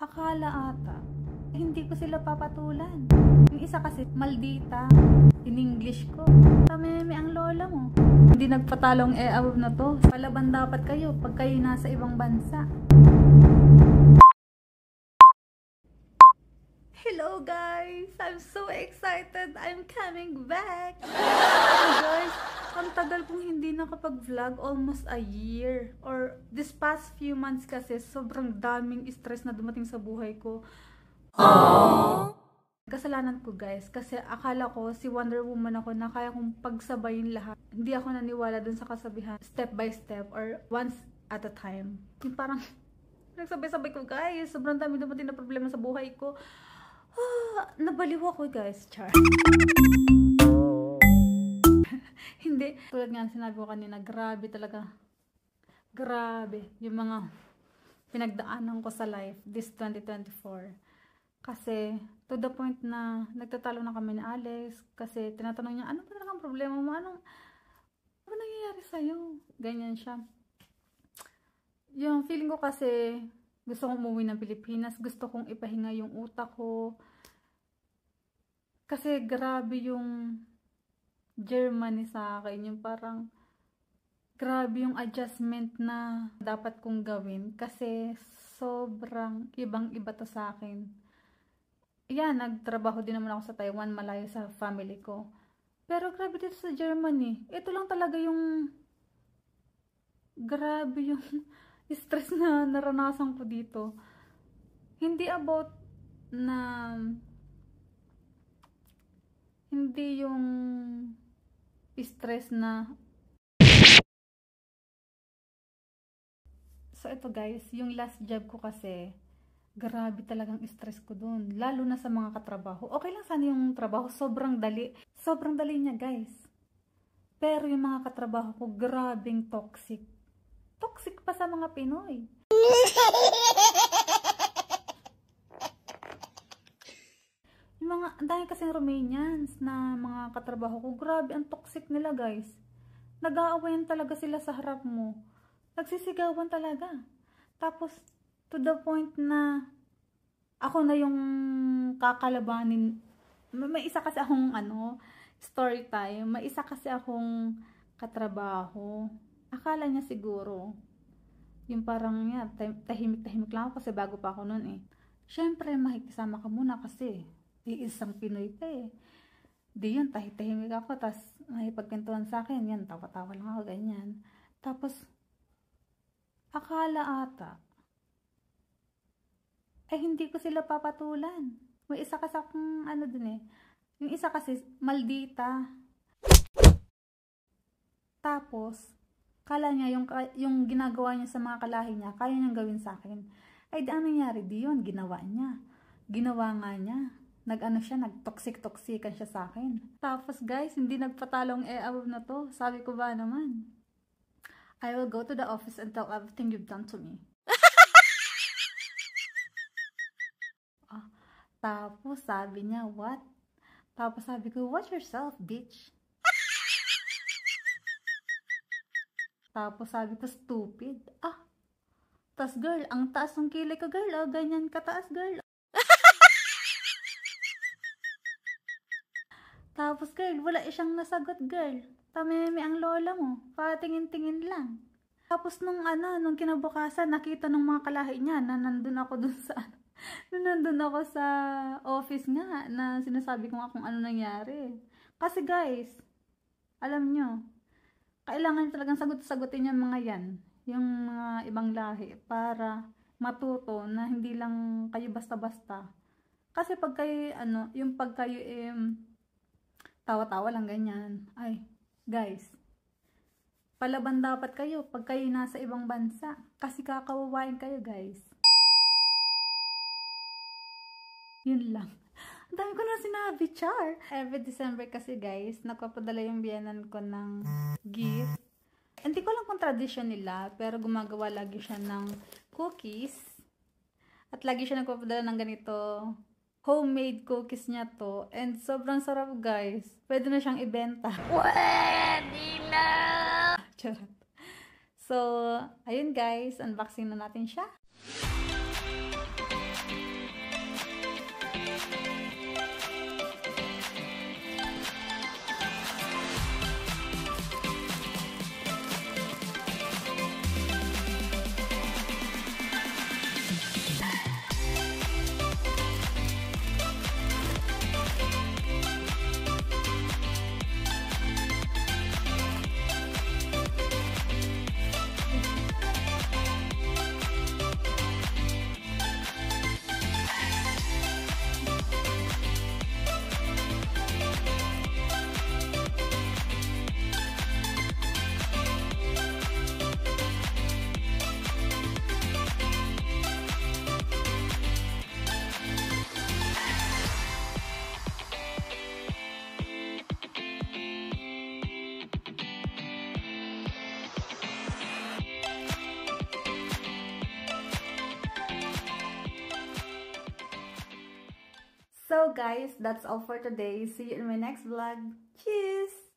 Akala ata, hindi ko sila papatulan. Yung isa kasi, maldita. In-English ko. Tameme ang lola mo. Hindi nagpatalong above na to. Palaban dapat kayo pag kayo nasa ibang bansa. Hello guys! I'm so excited! I'm coming back! Guys, ang tagal kong hindi nakapag-vlog, almost a year. Or this past few months kasi, sobrang daming stress na dumating sa buhay ko. Aww! Kasalanan ko guys, kasi akala ko si Wonder Woman ako na kaya kong pagsabayin lahat. Hindi ako naniwala dun sa kasabihan, step by step or once at a time. Yung parang, nagsabay-sabay ko guys, sobrang dami dumating na problema sa buhay ko. Nabaliw ako guys, char. Hindi, tulad nga sinabi ko kanina, grabe talaga. Grabe yung mga pinagdaanan ko sa life this 2024. Kasi to the point na nagtatalo na kami ni Alex kasi tinatanong niya, ano ba talagang problema mo? Ano nangyayari sa'yo? Ganyan siya. Yung feeling ko kasi gusto kong umuwi ng Pilipinas, gusto kong ipahinga yung utak ko. Kasi grabe yung Germany sa akin, yung parang grabe yung adjustment na dapat kong gawin kasi sobrang ibang-iba to sa akin. Yan, nagtrabaho din naman ako sa Taiwan, malayo sa family ko. Pero grabe dito sa Germany, ito lang talaga yung grabe yung stress na naranasan ko dito. Hindi about na hindi yung stress na. So ito guys, yung last job ko kasi grabe talagang stress ko dun. Lalo na sa mga katrabaho. Okay lang sana yung trabaho, sobrang dali. Sobrang dali niya guys. Pero yung mga katrabaho ko, grabing toxic. Toxic pa sa mga Pinoy. Yung mga, ang dami kasing Romanians na mga katrabaho ko, grabe ang toxic nila guys. Nag-aawayan talaga sila sa harap mo. Nagsisigawan talaga. Tapos, to the point na ako na yung kakalabanin. May isa kasi akong story time. May isa kasi akong katrabaho. Akala niya siguro yung parang yan, tahimik-tahimik lang ako kasi bago pa ako noon eh. Syempre, makikisama ka muna kasi iisang Pinoy ka eh. Di yun, tahimik ako, tas nakipagkwentuhan sa akin, yan, tawa-tawa lang ako, ganyan. Tapos, akala ata, hindi ko sila papatulan. May isa kasi akong dun eh. Yung isa kasi, maldita. Tapos, kala niya yung ginagawa niya sa mga kalahi niya, kaya niyang gawin sa akin. Ay, di ano nangyari? Di yun, ginawa niya. Ginawa nga niya. Nag-toxic-toxican siya sa akin. Tapos guys, hindi nagpatalong above na to. Sabi ko ba naman, I will go to the office and tell everything you've done to me. Tapos sabi niya, what? Tapos sabi ko, watch yourself, bitch. Tapos sabi ko, stupid. Tas girl, ang taas ng kilay ko girl, ganyan kataas girl. Tapos girl, wala siyang nasagot girl. Tameme ang lola mo, patingin-tingin lang. Tapos nung kinabukasan, nakita ng mga kalahi niya na nandun ako dun sa nandun ako sa office nga na sinasabi ko nga kung ano nangyari. Kasi guys, alam nyo, kailangan talagang sagutin yung mga yan, yung mga ibang lahi para matuto na hindi lang kayo basta-basta. Kasi pag kayo, yung pag kayo tawa-tawa lang ganyan, ay, guys, palaban dapat kayo pag kayo nasa ibang bansa. Kasi kakawawain kayo guys. Yun lang. Ang dami ko na sinabi, char. Every December kasi guys, nagpapadala yung biyenan ko ng gift. Hindi ko lang kung tradisyon nila, pero gumagawa lagi siya ng cookies. At lagi siya nagpapadala ng ganito. Homemade cookies niya to. And sobrang sarap guys. Pwede na siyang ibenta. Pwede na! Charot. So, ayun guys. Unboxing na natin siya. So guys, that's all for today. See you in my next vlog. Cheers!